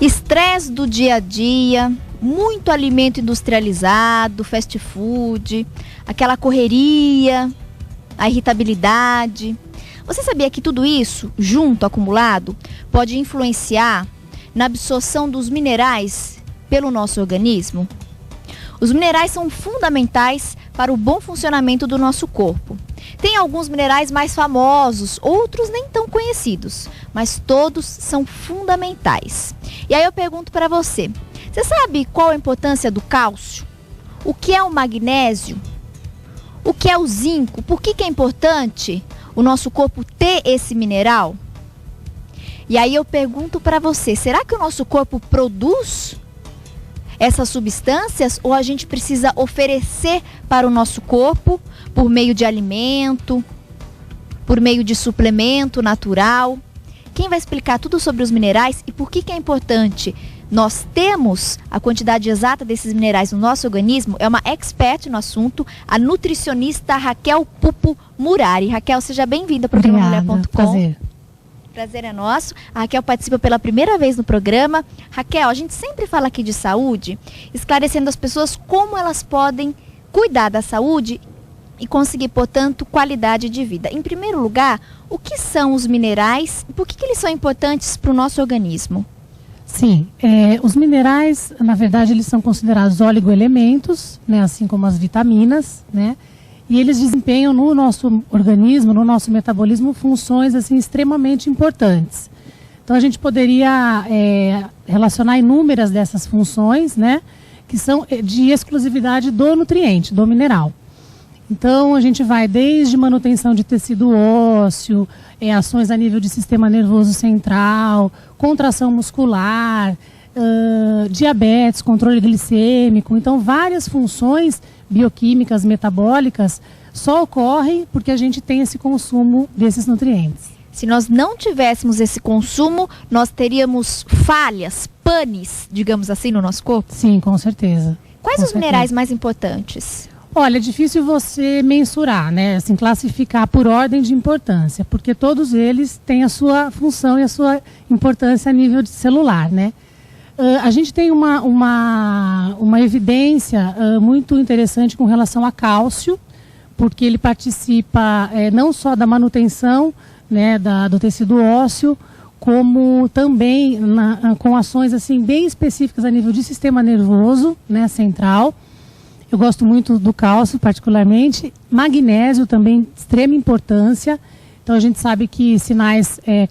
Estresse do dia a dia, muito alimento industrializado, fast food, aquela correria, a irritabilidade. Você sabia que tudo isso, junto, acumulado, pode influenciar na absorção dos minerais pelo nosso organismo? Os minerais são fundamentais para o bom funcionamento do nosso corpo. Tem alguns minerais mais famosos, outros nem tão conhecidos, mas todos são fundamentais. E aí eu pergunto para você, você sabe qual a importância do cálcio? O que é o magnésio? O que é o zinco? Por que é importante o nosso corpo ter esse mineral? E aí eu pergunto para você, será que o nosso corpo produz essas substâncias ou a gente precisa oferecer para o nosso corpo por meio de alimento, por meio de suplemento natural? Quem vai explicar tudo sobre os minerais e por que é importante nós termos a quantidade exata desses minerais no nosso organismo é uma expert no assunto, a nutricionista Raquel Pupo Murari. Raquel, seja bem-vinda para o ProgramaMulher.com. Prazer. Prazer é nosso. A Raquel participa pela primeira vez no programa. Raquel, a gente sempre fala aqui de saúde, esclarecendo as pessoas como elas podem cuidar da saúde e conseguir, portanto, qualidade de vida. Em primeiro lugar, o que são os minerais e por que eles são importantes para o nosso organismo? Sim, os minerais, na verdade, eles são considerados oligoelementos, né, assim como as vitaminas, né? E eles desempenham no nosso organismo, no nosso metabolismo, funções assim, extremamente importantes. Então a gente poderia relacionar inúmeras dessas funções, né, que são de exclusividade do nutriente, do mineral. Então a gente vai desde manutenção de tecido ósseo, ações a nível de sistema nervoso central, contração muscular, diabetes, controle glicêmico. Então várias funções bioquímicas, metabólicas, só ocorrem porque a gente tem esse consumo desses nutrientes. Se nós não tivéssemos esse consumo, nós teríamos falhas, panes, digamos assim, no nosso corpo? Sim, com certeza. Quais os minerais mais importantes? Olha, é difícil você mensurar, né? Assim, classificar por ordem de importância, porque todos eles têm a sua função e a sua importância a nível de celular, né? A gente tem uma evidência muito interessante com relação a cálcio, porque ele participa não só da manutenção, né, do tecido ósseo, como também com ações assim, bem específicas a nível de sistema nervoso, né, central. Eu gosto muito do cálcio, particularmente. Magnésio também, de extrema importância. Então a gente sabe que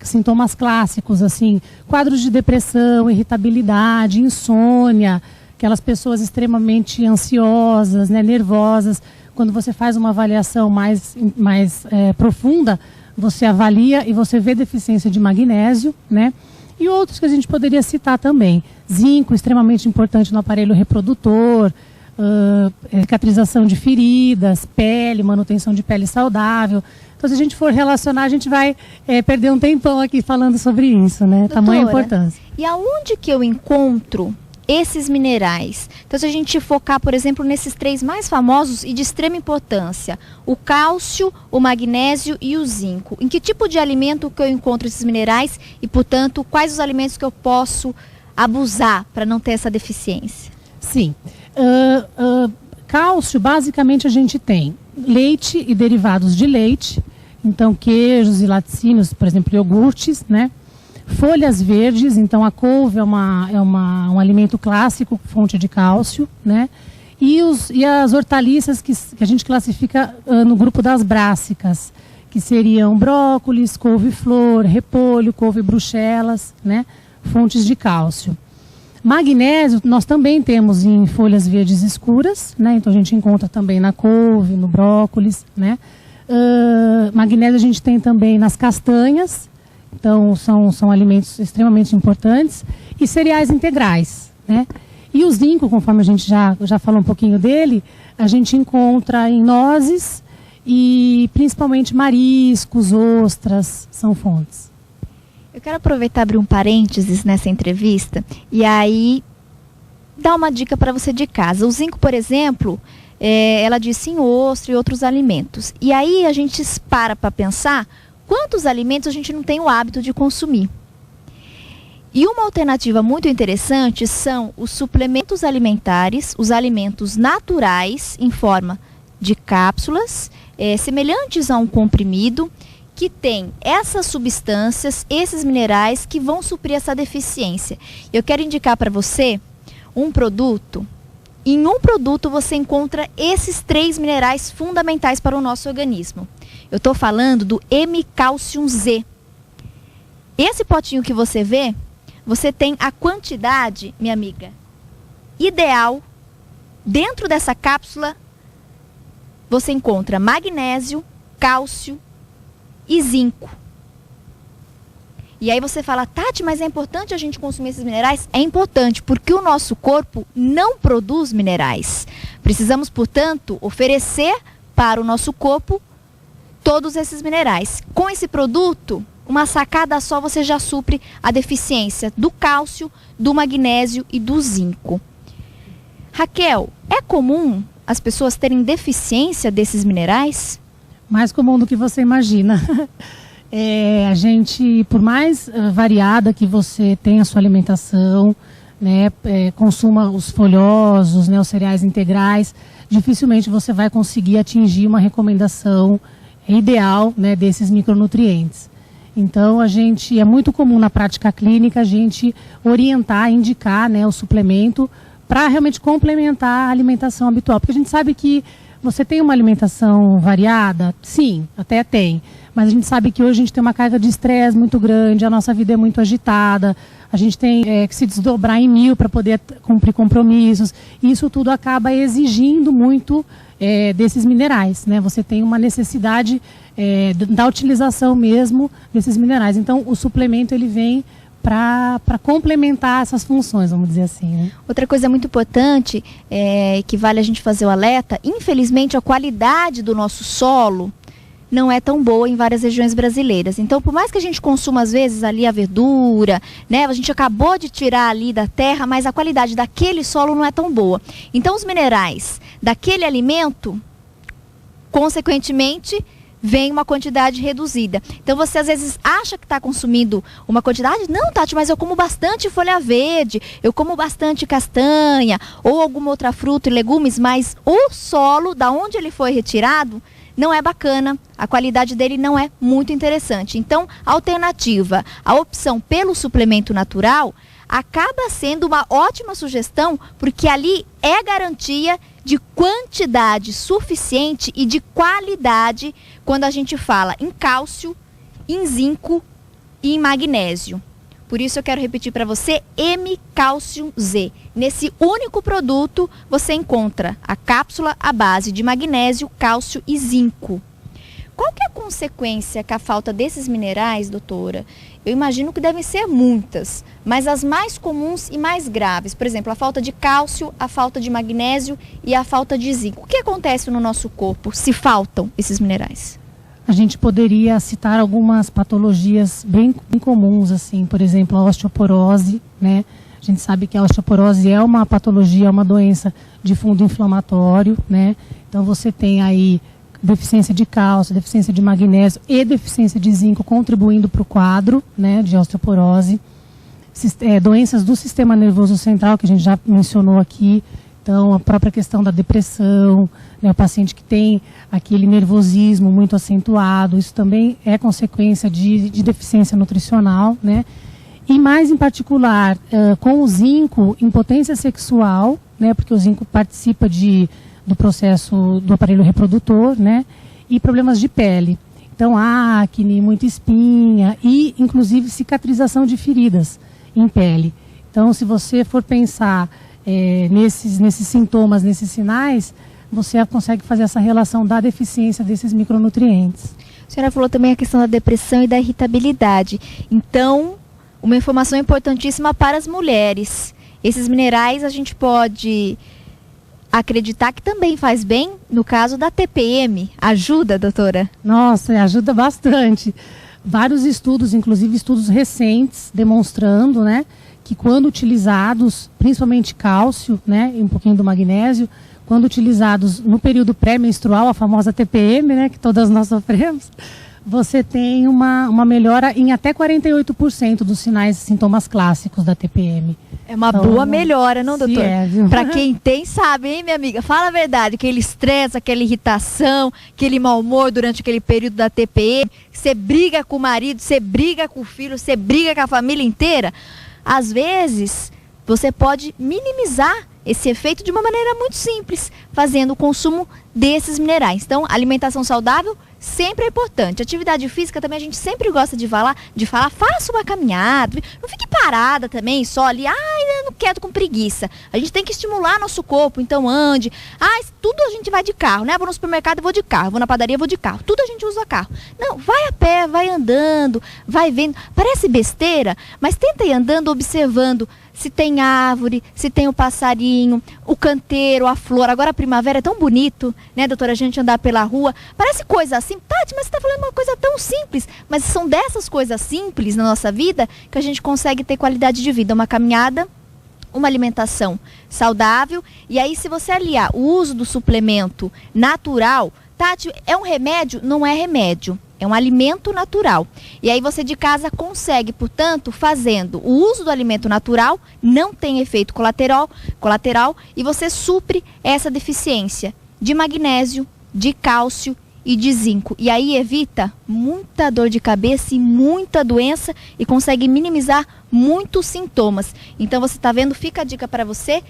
sintomas clássicos, assim, quadros de depressão, irritabilidade, insônia, aquelas pessoas extremamente ansiosas, né, nervosas. Quando você faz uma avaliação mais profunda, você avalia e você vê deficiência de magnésio, né? E outros que a gente poderia citar também. Zinco, extremamente importante no aparelho reprodutor, cicatrização de feridas, pele, manutenção de pele saudável. Então, se a gente for relacionar, a gente vai perder um tempão aqui falando sobre isso, né? Doutora, tamanha importância. E aonde que eu encontro esses minerais? Então, se a gente focar, por exemplo, nesses 3 mais famosos e de extrema importância, o cálcio, o magnésio e o zinco. Em que tipo de alimento que eu encontro esses minerais e, portanto, quais os alimentos que eu posso abusar para não ter essa deficiência? Sim. Cálcio, basicamente, a gente tem leite e derivados de leite, então queijos e laticínios, por exemplo, iogurtes, né? Folhas verdes, então a couve é um alimento clássico, fonte de cálcio, né? E as hortaliças que a gente classifica no grupo das brássicas, que seriam brócolis, couve-flor, repolho, couve-bruxelas, né? Fontes de cálcio. Magnésio nós também temos em folhas verdes escuras, né? Então a gente encontra também na couve, no brócolis, né? Magnésio a gente tem também nas castanhas, então são alimentos extremamente importantes, e cereais integrais, né? E o zinco, conforme a gente já falou um pouquinho dele, a gente encontra em nozes e principalmente mariscos, ostras, são fontes. Eu quero aproveitar e abrir um parênteses nessa entrevista e aí dar uma dica para você de casa. O zinco, por exemplo, ela disse em ostra e outros alimentos. E aí a gente para pensar quantos alimentos a gente não tem o hábito de consumir. E uma alternativa muito interessante são os suplementos alimentares, os alimentos naturais em forma de cápsulas, semelhantes a um comprimido, que tem essas substâncias, esses minerais que vão suprir essa deficiência. Eu quero indicar para você um produto. Em um produto você encontra esses 3 minerais fundamentais para o nosso organismo. Eu estou falando do M-Calcium Z. Esse potinho que você vê, você tem a quantidade, minha amiga, ideal. Dentro dessa cápsula, você encontra magnésio, cálcio e zinco. E aí você fala, Tati, mas é importante a gente consumir esses minerais? É importante, porque o nosso corpo não produz minerais. Precisamos, portanto, oferecer para o nosso corpo todos esses minerais. Com esse produto, uma sacada só, você já supre a deficiência do cálcio, do magnésio e do zinco. Raquel, é comum as pessoas terem deficiência desses minerais? Mais comum do que você imagina. A gente, por mais variada que você tenha a sua alimentação, né, consuma os folhosos, né, os cereais integrais, dificilmente você vai conseguir atingir uma recomendação ideal, né, desses micronutrientes. Então, é muito comum na prática clínica a gente orientar, indicar, né, o suplemento para realmente complementar a alimentação habitual. Porque a gente sabe que você tem uma alimentação variada? Sim, até tem. Mas a gente sabe que hoje a gente tem uma carga de estresse muito grande, a nossa vida é muito agitada, a gente tem que se desdobrar em 1000 para poder cumprir compromissos. E isso tudo acaba exigindo muito desses minerais, né? Você tem uma necessidade da utilização mesmo desses minerais. Então, o suplemento ele vem para complementar essas funções, vamos dizer assim, né? Outra coisa muito importante, que vale a gente fazer o alerta, infelizmente a qualidade do nosso solo não é tão boa em várias regiões brasileiras. Então, por mais que a gente consuma às vezes ali a verdura, né, a gente acabou de tirar ali da terra, mas a qualidade daquele solo não é tão boa. Então, os minerais daquele alimento, consequentemente, vem uma quantidade reduzida. Então você às vezes acha que está consumindo uma quantidade. Não, Tati, mas eu como bastante folha verde, eu como bastante castanha ou alguma outra fruta e legumes, mas o solo, da onde ele foi retirado, não é bacana, a qualidade dele não é muito interessante. Então, a alternativa, a opção pelo suplemento natural, acaba sendo uma ótima sugestão, porque ali é garantia de quantidade suficiente e de qualidade quando a gente fala em cálcio, em zinco e em magnésio. Por isso eu quero repetir para você, M-Calcium Z. Nesse único produto você encontra a cápsula à base de magnésio, cálcio e zinco. Qual que é a consequência com a falta desses minerais, doutora? Eu imagino que devem ser muitas, mas as mais comuns e mais graves. Por exemplo, a falta de cálcio, a falta de magnésio e a falta de zinco. O que acontece no nosso corpo se faltam esses minerais? A gente poderia citar algumas patologias bem comuns, assim, por exemplo, a osteoporose, né? A gente sabe que a osteoporose é uma patologia, é uma doença de fundo inflamatório, né? Então você tem aí deficiência de cálcio, deficiência de magnésio e deficiência de zinco contribuindo para o quadro, né, de osteoporose. Doenças do sistema nervoso central, que a gente já mencionou aqui. Então, a própria questão da depressão, né, o paciente que tem aquele nervosismo muito acentuado, isso também é consequência de deficiência nutricional, né? E mais em particular, com o zinco, impotência sexual, né, porque o zinco participa do processo do aparelho reprodutor, né, e problemas de pele. Então, acne, muita espinha e, inclusive, cicatrização de feridas em pele. Então, se você for pensar nesses sintomas, nesses sinais, você consegue fazer essa relação da deficiência desses micronutrientes. A senhora falou também a questão da depressão e da irritabilidade. Então, uma informação importantíssima para as mulheres. Esses minerais a gente pode acreditar que também faz bem no caso da TPM. Ajuda, doutora? Nossa, ajuda bastante. Vários estudos, inclusive estudos recentes, demonstrando, né, que quando utilizados, principalmente cálcio, né, e um pouquinho do magnésio, quando utilizados no período pré-menstrual, a famosa TPM, né, que todas nós sofremos, você tem uma melhora em até 48% dos sinais e sintomas clássicos da TPM. É uma boa melhora, não, doutor? É, para quem tem, sabe, hein, minha amiga? Fala a verdade, aquele estresse, aquela irritação, aquele mau humor durante aquele período da TPM, você briga com o marido, você briga com o filho, você briga com a família inteira. Às vezes, você pode minimizar esse efeito de uma maneira muito simples, fazendo o consumo desses minerais. Então, alimentação saudável sempre é importante. Atividade física também a gente sempre gosta de falar, faça uma caminhada, não fique parada também, só ali, eu não quero, com preguiça. A gente tem que estimular nosso corpo, então ande. Tudo a gente vai de carro, né? Vou no supermercado, vou de carro, vou na padaria, vou de carro. Tudo a gente usa carro. Não, vai a pé, vai andando, vai vendo. Parece besteira, mas tenta ir andando, observando se tem árvore, se tem o passarinho, o canteiro, a flor. Agora a primavera é tão bonito, né, doutora? A gente andar pela rua. Parece coisa assim. Tati, mas você está falando uma coisa tão simples. Mas são dessas coisas simples na nossa vida que a gente consegue ter qualidade de vida. Uma caminhada, uma alimentação saudável. E aí, se você aliar o uso do suplemento natural, Tati, é um remédio? Não é remédio. É um alimento natural. E aí você de casa consegue, portanto, fazendo o uso do alimento natural, não tem efeito colateral e você supre essa deficiência de magnésio, de cálcio e de zinco. E aí evita muita dor de cabeça e muita doença e consegue minimizar muitos sintomas. Então você está vendo, fica a dica para você.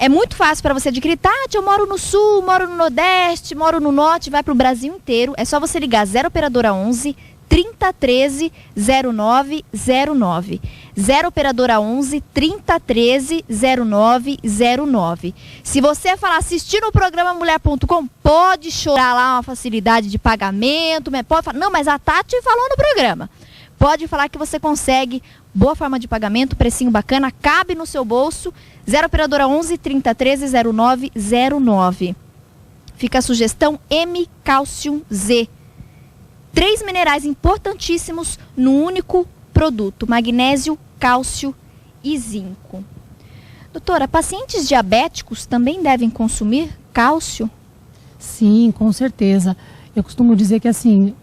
É muito fácil para você adquirir. Tati, eu moro no sul, moro no nordeste, moro no norte, vai para o Brasil inteiro. É só você ligar 0 operadora 11 3013 0909. 0 operadora 11 3013 0909. Se você falar assistir no programa mulher.com, pode chorar lá uma facilidade de pagamento, pode falar, não, mas a Tati falou no programa. Pode falar que você consegue, boa forma de pagamento, precinho bacana, cabe no seu bolso. 0 operadora 11 3013 0909. Fica a sugestão M-Calcium Z. 3 minerais importantíssimos no único produto: magnésio, cálcio e zinco. Doutora, pacientes diabéticos também devem consumir cálcio? Sim, com certeza. Eu costumo dizer que assim,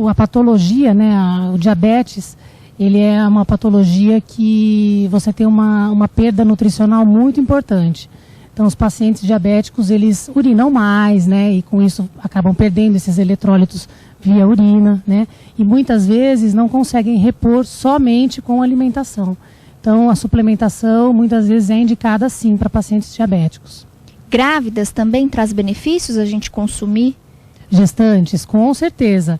a patologia, né, o diabetes, ele é uma patologia que você tem uma perda nutricional muito importante. Então, os pacientes diabéticos, eles urinam mais, né, e com isso acabam perdendo esses eletrólitos via urina, né, e muitas vezes não conseguem repor somente com alimentação. Então, a suplementação muitas vezes é indicada sim para pacientes diabéticos. Grávidas também traz benefícios a gente consumir? Gestantes, com certeza.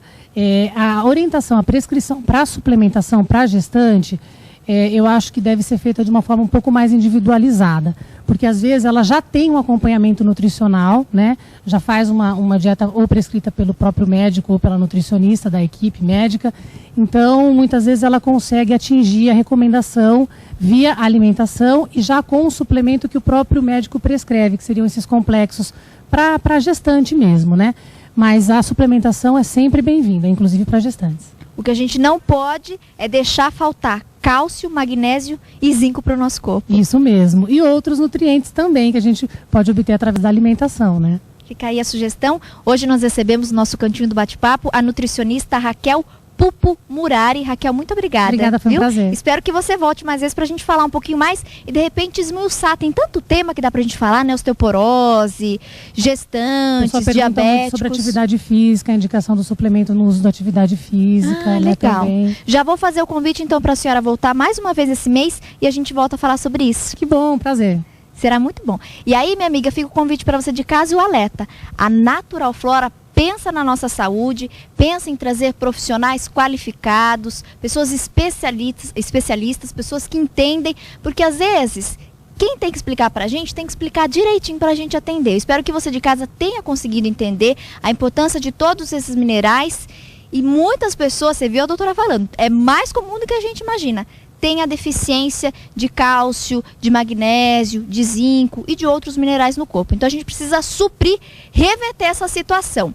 A orientação, a prescrição para suplementação para gestante, eu acho que deve ser feita de uma forma um pouco mais individualizada, porque às vezes ela já tem um acompanhamento nutricional, né? Já faz uma dieta ou prescrita pelo próprio médico ou pela nutricionista da equipe médica, então muitas vezes ela consegue atingir a recomendação via alimentação e já com o suplemento que o próprio médico prescreve, que seriam esses complexos para gestante mesmo, né? Mas a suplementação é sempre bem-vinda, inclusive para gestantes. O que a gente não pode é deixar faltar cálcio, magnésio e zinco para o nosso corpo. Isso mesmo. E outros nutrientes também que a gente pode obter através da alimentação, né? Fica aí a sugestão. Hoje nós recebemos no nosso cantinho do bate-papo a nutricionista Raquel Pupo Murari. Raquel, muito obrigada. Obrigada, foi um prazer. Espero que você volte mais vezes pra gente falar um pouquinho mais e de repente esmiuçar. Tem tanto tema que dá pra gente falar, né? Osteoporose, gestantes, diabéticos. Sobre atividade física, a indicação do suplemento no uso da atividade física. Legal. Também. Já vou fazer o convite então pra senhora voltar mais uma vez esse mês e a gente volta a falar sobre isso. Que bom, prazer. Será muito bom. E aí, minha amiga, fica o convite para você de casa e o alerta. A Natural Flora pensa na nossa saúde, pensa em trazer profissionais qualificados, pessoas especialistas, pessoas que entendem, porque às vezes quem tem que explicar para a gente tem que explicar direitinho para a gente atender. Eu espero que você de casa tenha conseguido entender a importância de todos esses minerais e muitas pessoas, você viu a doutora falando, é mais comum do que a gente imagina. Tem a deficiência de cálcio, de magnésio, de zinco e de outros minerais no corpo. Então a gente precisa suprir, reverter essa situação.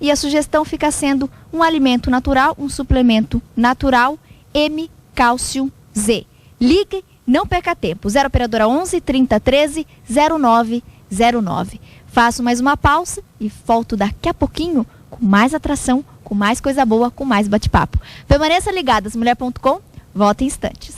E a sugestão fica sendo um alimento natural, um suplemento natural, M-Calcium Z. Ligue, não perca tempo. 0 operadora 11 3013 0909. Faço mais uma pausa e volto daqui a pouquinho com mais atração, com mais coisa boa, com mais bate-papo. Permaneça ligadas, mulher.com, volta em instantes.